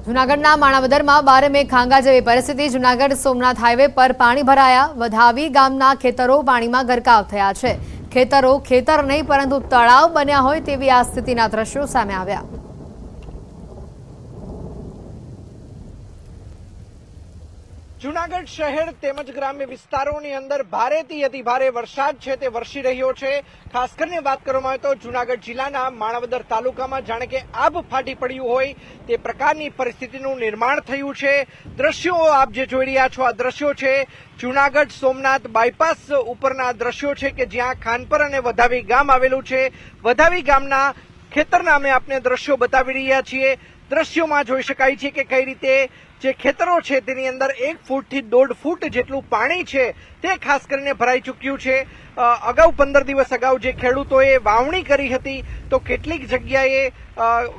જૂનાગઢના માણાવદરમાં 12 મે ખાંગા જેવી પરિસ્થિતિ। જૂનાગઢ સોમનાથ હાઈવે પર પાણી ભરાયા। વધાવી ગામના ખેતરો પાણીમાં ગરકાવ થયા છે। ખેતરો ખેતર નહીં પરંતુ તળાવ બન્યા હોય તેવી આ સ્થિતિના દ્રશ્યો સામે આવ્યા। જૂનાગઢ શહેર તેમજ ગ્રામ્ય વિસ્તારોની અંદર ભારેથી અતિ ભારે વરસાદ છે તે વરસી રહ્યો છે। ખાસ કરીને વાત કરવામાં આવે તો જૂનાગઢ જિલ્લાના માણાવદર તાલુકામાં જાણે કે આબ ફાટી પડ્યું હોય તે પ્રકારની પરિસ્થિતિનું નિર્માણ થયું છે। દ્રશ્યો આપ જે જોઈ રહ્યા છો આ દ્રશ્યો છે જૂનાગઢ સોમનાથ બાયપાસ ઉપરના દ્રશ્યો છે કે જ્યાં ખાનપર અને વધાવી ગામ આવેલું છે। વધાવી ગામના ખેતરના અમે આપને દ્રશ્યો બતાવી રહ્યા છીએ। દ્રશ્યોમાં જોઈ શકાય છે કે કઈ રીતે જે ખેતરો છે તેની અંદર 1 ફૂટથી 1.5 ફૂટ જેટલું પાણી છે તે ખાસ કરીને ભરાઈ ચૂક્યું છે। અગાઉ 15 દિવસ અગાઉ જે ખેડૂતોએ વાવણી કરી હતી તો કેટલીક જગ્યાએ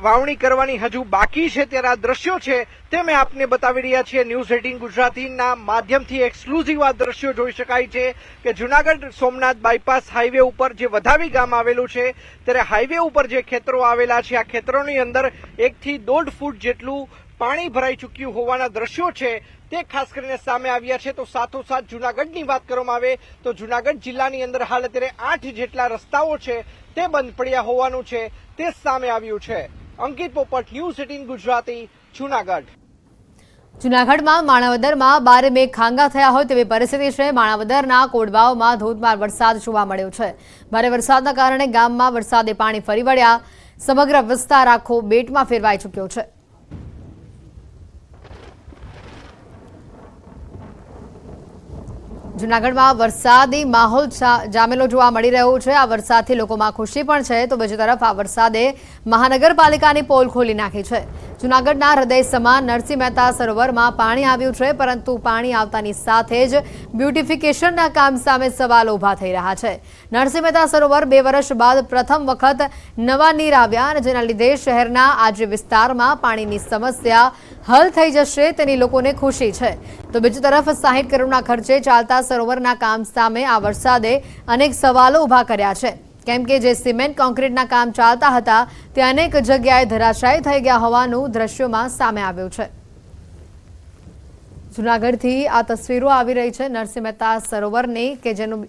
વાવણી કરવાની હજુ બાકી છે ત્યારે આ દ્રશ્યો છે તે મેં આપને બતાવી રહ્યા છીએ। ન્યૂઝ 18 ગુજરાતીના માધ્યમથી એક્સક્લુઝિવ આ દ્રશ્યો જોઈ શકાય છે કે જૂનાગઢ સોમનાથ બાયપાસ હાઈવે ઉપર જે વધાવી ગામ આવેલું છે ત્યારે હાઈવે ઉપર જે ખેતરો આવેલા છે આ ખેતરોની અંદર 1 થી 1.5 ફૂટ જેટલું પાણી ભરાઈ ચૂક્યું હોવાના દ્રશ્યો છે તે ખાસ કરીને સામે આવ્યા છે। તો સાથોસાથ જૂનાગઢની વાત કરવામાં આવે તો જૂનાગઢ જિલ્લાની અંદર હાલ અત્યારે 8 જેટલા રસ્તાઓ છે તે બંધ પડ્યા હોવાનું છે તે સામે આવ્યું છે। અંકિત પોપટ, ન્યૂઝ 18 ગુજરાતી, જૂનાગઢ। જૂનાગઢમાં માણાવદરમાં 12 મે ખાંગા થયા હોય તેવી પરિસ્થિતિ છે। માણાવદરના કોડવાઓમાં ધોધમાર વરસાદ જોવા મળ્યો છે। ભારે વરસાદના કારણે ગામમાં વરસાદે પાણી ફરી વળ્યા। સમગ્ર વિસ્તાર આખો બેટમાં ફેરવાઈ ચૂક્યો છે। જૂનાગઢમાં વરસાદી માહોલ જામેલો જોવા મળી રહ્યો છે। આ વરસાદથી લોકોમાં ખુશી પણ છે તો બીજી તરફ આ વરસાદે મહાનગરપાલિકાની પોલ ખોલી નાખી છે। જૂનાગઢના હૃદય સમાન નરસિંહ મહેતા સરોવરમાં પાણી આવ્યું છે પરંતુ પાણી આવતાની સાથે જ બ્યુટિફિકેશનના કામ સામે સવાલો ઊભા થઈ રહ્યા છે। નરસિંહ મહેતા સરોવર 2 વર્ષ બાદ પ્રથમ વખત નવા નીર આવ્યા અને જેના લીધે શહેરના આજે વિસ્તારમાં પાણીની સમસ્યા હલ થઈ જશે તેની લોકોને ખુશી છે તો બીજી તરફ 60 કરોડના ખર્ચે ચાલતા સરોવરના કામ સામે આ વરસાદે અનેક સવાલો ઊભા કર્યા છે કેમ કે જે સિમેન્ટ કોન્ક્રીટના કામ ચાલતા હતા તે અનેક જગ્યાએ ધરાશાયી થઈ ગયા હોવાનું દ્રશ્યોમાં સામે આવ્યું છે। જૂનાગઢથી આ તસવીરો આવી રહી છે નરસિંહ મહેતા સરોવરની કે જેનું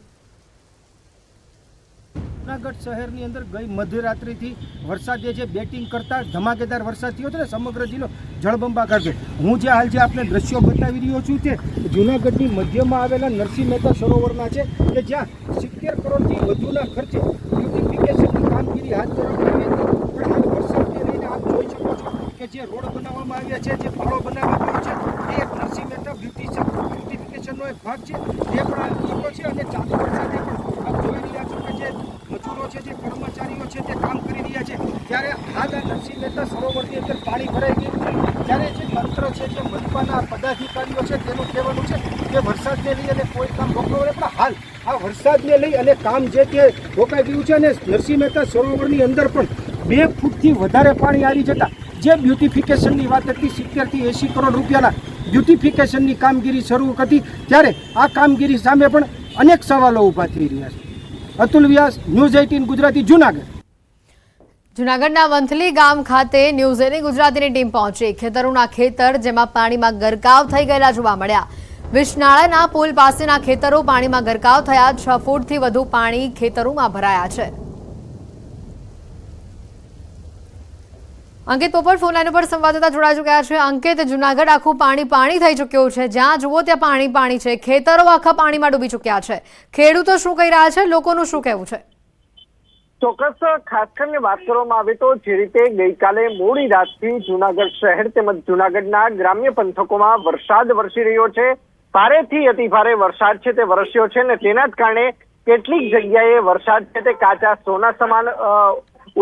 જૂનાગઢ શહેરની અંદર ગઈ મધ્યરાત્રિથી વરસાદે જે બેટિંગ કરતા ધમાકેદાર વરસાદ થયો છે ને સમગ્ર જિલ્લો જળબંબાકાર છે। હું જે હાલ જે આપને દ્રશ્યો બતાવી રહ્યો છું તે જૂનાગઢની મધ્યમાં આવેલા નરસિંહ મહેતા સરોવરના છે કે જ્યાં 70 કરોડથી વધુના ખર્ચે બ્યુટિફિકેશનની કામગીરી હાથ ધરવામાં આવી હતી પણ હાલ વરસાદને લઈને આપ જોઈ શકો છો કે જે રોડ બનાવવામાં આવ્યા છે જે પાળો બનાવવામાં આવ્યો છે એ એક નરસિંહ મહેતા બ્યુટિફિકેશનનો એક ભાગ છે તે પણ ઈકો છે અને ચાલુ વરસાદે પણ આપ જોઈ રહ્યા છો કે જે મજૂરો છે જે કર્મચારીઓ છે તે કામ કરી રહ્યા છે ત્યારે હાલ નરસિંહ મહેતા સરોવરની અંદર પાણી ભરાઈ ગયું છે। ત્યારે જે તંત્ર છે જે મનપાના પદાધિકારીઓ છે તેનું કહેવાનું છે કે વરસાદને લઈ અને કોઈ કામ રોકવું પડે પણ હાલ આ વરસાદને લઈ અને કામ જે તે રોકાઈ ગયું છે અને નરસિંહ મહેતા સરોવરની અંદર પણ 2 ફૂટથી વધારે પાણી આવી જતા જે બ્યુટિફિકેશનની વાત હતી 70 થી 80 કરોડ રૂપિયાના બ્યુટિફિકેશનની કામગીરી શરૂ હતી ત્યારે આ કામગીરી સામે પણ અનેક સવાલો ઊભા થઈ રહ્યા છે। અતુલ વ્યાસ, ન્યૂઝ 18 ગુજરાતી, જૂનાગઢ। જૂનાગઢના વંથલી ગામ ખાતે ન્યૂઝ 18 ગુજરાતીની ટીમ પહોંચી। ખેતરોના ખેતર જેમાં પાણીમાં ગરકાવ થઈ ગયેલા જોવા મળ્યા। વિસનાળાના પુલ પાસેના ખેતરો પાણીમાં ગરકાવ થયા। 6 ફૂટથી વધુ પાણી ખેતરોમાં ભરાયા છે। અંકિત પોપટ ફોનલાઈન પર સંવાદદાતા જોડાઈ ચૂક્યા છે। અંકિત, જૂનાગઢ આખું પાણી થઈ ચૂક્યું છે। જ્યાં જુઓ ત્યાં પાણી છે। ખેતરો આખા પાણીમાં ડૂબી ચૂક્યા છે। ખેડૂતો શું કહી રહ્યા છે, લોકોનું શું કહેવું છે? ચોક્કસ ખાસ કરીને વાત કરવામાં આવે તો જે રીતે ગઈકાલે મોડી રાતથી જૂનાગઢ શહેર તેમજ જૂનાગઢના ગ્રામ્ય પંથકોમાં વરસાદ વરસી રહ્યો છે। ભારેથી અતિ ભારે વરસાદ છે તે વરસ્યો છે ને તેના જ કારણે કેટલીક જગ્યાએ વરસાદ છે તે કાચા સોના સમાન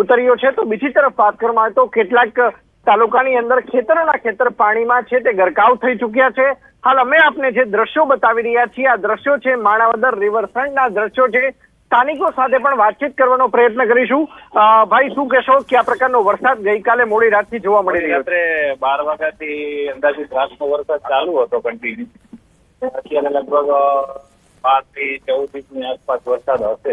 ઉતર્યો છે તો બીજી તરફ વાત કરવામાં આવે તો કેટલાક તાલુકાની અંદર ખેતરોના ખેતર પાણીમાં છે તે ગરકાવ થઈ ચૂક્યા છે। હાલ અમે આપને જે દ્રશ્યો બતાવી રહ્યા છીએ આ દ્રશ્યો છે માણાવદર રિવરફ્રન્ટના દ્રશ્યો છે। સ્થાનિકો સાથે પણ વાતચીત કરવાનો પ્રયત્ન કરીશું। ભાઈ, શું કહેશો કે આ પ્રકારનો વરસાદ ગઈકાલે મોડી રાતથી જોવા મળી રહ્યો છે? રાત્રે 12 વાગ્યાથી અંદાજિત રાતનો વરસાદ ચાલુ હતો કન્ટિન્યુ। અત્યારે લગભગ 12 થી 14 ઇંચની આસપાસ વરસાદ હશે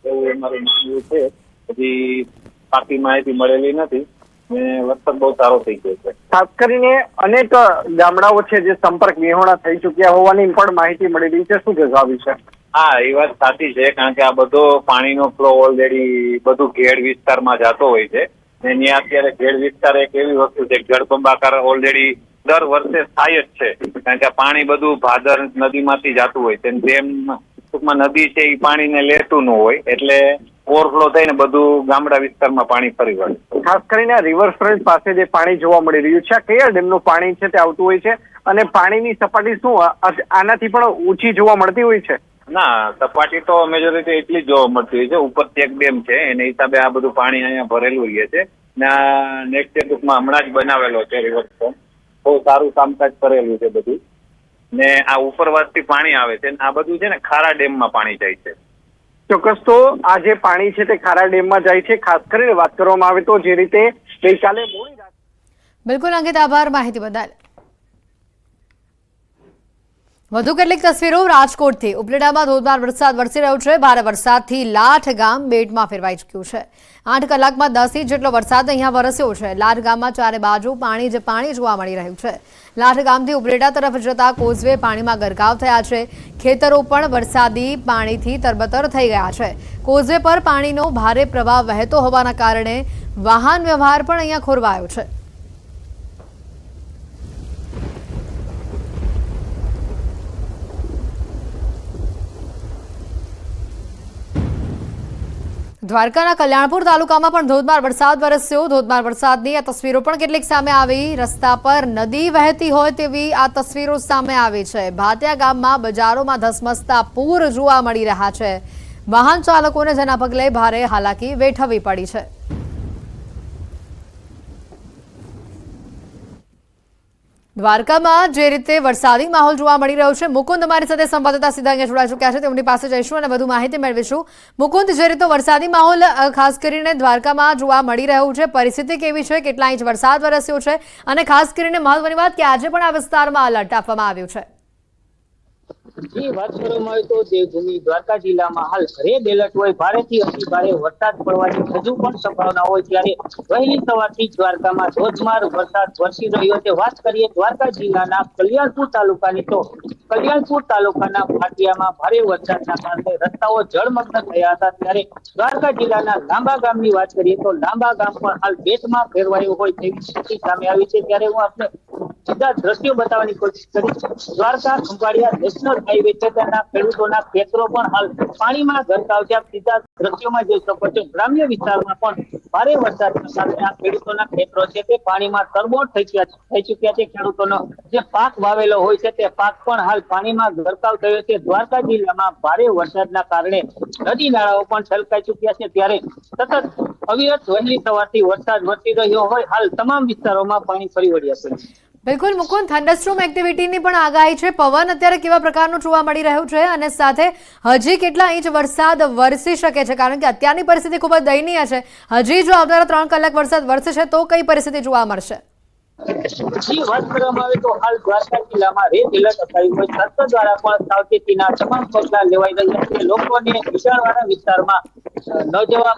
એવું અમારું માનવું છે। હજી પાકી માહિતી મળેલી નથી ને વરસાદ બહુ સારો થઈ ગયો છે। ખાસ કરીને અનેક ગામડાઓ છે જે સંપર્ક વિહોણા થઈ ચૂક્યા હોવાની પણ માહિતી મળી રહી છે. શું કહેશો આ વિશે? હા, એ વાત સાચી છે, કારણ કે આ બધો પાણીનો ફ્લો ઓલરેડી બધું ઘેડ વિસ્તારમાં જતો હોય છે. ને ત્યાં અત્યારે ઘેડ વિસ્તાર એક એવી વસ્તુ છે, જળબંબાકાર ઓલરેડી દર વર્ષે થાય જ છે, કારણ કે પાણી બધું ભાદર નદીમાંથી જતું હોય છે. જેમ ટૂંકમાં નદી છે એ પાણીને લેતું ન હોય, એટલે ઓવરફ્લો થઈને બધું ગામડા વિસ્તારમાં પાણી ફરી વળે. ખાસ કરીને રિવરફ્રન્ટ પાસે જે પાણી જોવા મળી રહ્યું છે, આ કયા ડેમનું પાણી છે તે આવતું હોય છે અને પાણીની સપાટી શું આનાથી પણ ઊંચી જોવા મળતી હોય છે? ના, સપાટી તો મેજોરિટી એટલી જ જોવા મળતી હોય છે. ઉપરથી એક ડેમ છે, એને હિસાબે આ બધું પાણી અહીંયા ભરેલું રહે છે. ને આ નેક્સ્ટ ટૂંકમાં હમણાં જ બનાવેલો છે રિવરફ્રન્ટ, બહુ સારું કામકાજ કરેલું છે બધું. ને આ ઉપરવાસથી પાણી આવે છે, આ બધું છે ને ખારા ડેમમાં પાણી જાય છે. ચોક્કસ. તો આ જે પાણી છે તે ખારા ડેમમાં જાય છે. ખાસ કરીને વાત કરવામાં આવે તો જે રીતે ગઈકાલે મોડી રાત. બિલકુલ અંકિત, આભાર માહિતી બદલ. વધુ કેટલીક તસવીરો રાજકોટથી. ઉપલેટામાં ધોધમાર વરસાદ વરસી રહ્યો છે. ભારે વરસાદથી લાઠ ગામ બેટમાં ફેરવાઈ ચૂક્યું છે. 8 કલાકમાં 10 ઇંચ જેટલો વરસાદ અહીંયા વરસ્યો છે. લાઠ ગામમાં ચારે બાજુ પાણી જ પાણી જોવા મળી રહ્યું છે. લાઠ ગામથી ઉપલેટા તરફ જતા કોઝવે પાણીમાં ગરકાવ થયા છે. ખેતરો પણ વરસાદી પાણીથી તરબતર થઈ ગયા છે. કોઝવે પર પાણીનો ભારે પ્રવાહ વહેતો હોવાના કારણે વાહન વ્યવહાર પણ અહીંયા ખોરવાયો છે. દ્વારકાના કલ્યાણપુર તાલુકામાં પણ ધોધમાર વરસાદ વરસ્યો. ધોધમાર વરસાદની આ તસવીરો પણ કેટલીક સામે આવી. રસ્તા પર નદી વહેતી હોય તેવી આ તસવીરો સામે આવી છે. ભાતિયા ગામમાં બજારોમાં ધસમસતા પૂર જોવા મળી રહ્યા છે. વાહન ચાલકોને જેના પગલે ભારે હાલાકી વેઠવી પડી છે. દ્વારકામાં જે રીતે વરસાદી માહોલ જોવા મળી રહ્યો છે, મુકુંદ અમારી સાથે સંવાદદાતા સીધા અહીંયા જોડાઈ ચૂક્યા છે, તેમની પાસે જઈશું અને વધુ માહિતી મેળવીશું. મુકુંદ, જે રીતે વરસાદી માહોલ ખાસ કરીને દ્વારકામાં જોવા મળી રહ્યું છે, પરિસ્થિતિ કેવી છે? કેટલા ઇંચ વરસાદ વરસ્યો છે? અને ખાસ કરીને મહત્વની વાત કે આજે પણ આ વિસ્તારમાં એલર્ટ આપવામાં આવ્યું છે. જી, વાત કરવામાં આવે તો દેવભૂમિ દ્વારકા જિલ્લામાં હાલ રેડ એલર્ટ હોય. ભારેથી અતિ ભારે વરસાદ પડવાની હજુ પણ સંભાવના હોય, ત્યારે વહેલી સવારથી દ્વારકામાં ધોધમાર વરસાદ વરસી રહ્યો છે. વાત કરીએ દ્વારકા જિલ્લાના કલ્યાણપુર તાલુકાની, તો કલ્યાણપુર તાલુકાના ભાટિયામાં ભારે વરસાદના કારણે રસ્તાઓ જળમગ્ન થયા હતા. ત્યારે દ્વારકા જિલ્લાના લાંબા ગામની વાત કરીએ તો લાંબા ગામ પણ હાલ બેટમાં ફેરવાયું હોય તેવી સ્થિતિ સામે આવી છે. ત્યારે હું આપને સીધા દ્રશ્યો બતાવવાની કોશિશ કરીશ. દ્વારકા ખંભાળિયા નેશનલ હાઈવે છે, તેના ખેડૂતોના ખેતરો પણ હાલ પાણીમાં ગરકાવ છે. સીધા દ્રશ્યોમાં જોઈ શકો છો. ગ્રામ્ય વિસ્તારમાં પણ ભારે વરસાદના કારણે આ ખેડૂતોના ખેતરો છે તે પાણીમાં તરબોળ થઈ ચુક્યા છે. ખેડૂતોનો જે પાક વાવેલો હોય છે તે પાક પણ હાલ પાણીમાં ગરકાવ થયો છે. દ્વારકા જિલ્લામાં ભારે વરસાદના કારણે નદી નાળાઓ પણ છલકાઈ ચુક્યા છે. ત્યારે સતત અવિરત વહેલી સવારથી વરસાદ વરસી રહ્યો હોય હાલ તમામ વિસ્તારોમાં પાણી ફરી વળ્યા છે. બિલકુલ મુકુંદ, થંડરસ્ટોર્મ એક્ટિવિટીની પણ આગાહી છે. પવન અત્યારે કેવા પ્રકારનું જોવા મળી રહ્યું છે અને સાથે હજી કેટલા ઇંચ વરસાદ વરસી શકે છે? કારણ કે અત્યારની પરિસ્થિતિ ખૂબ જ દયનીય છે. હજી જો આવનારા 3 કલાક વરસાદ વરસશે તો કઈ પરિસ્થિતિ જોવા મળશે? વાત કરવામાં આવે તો હાલ દ્વારકા જિલ્લામાં રેડ એલર્ટ અપાયું હોય. તંત્ર દ્વારા પણ સાવચેતીના તમામ પગલા લેવાઈ રહ્યા છે. લોકોને નીચાણવાળા વિસ્તારમાં ન જવા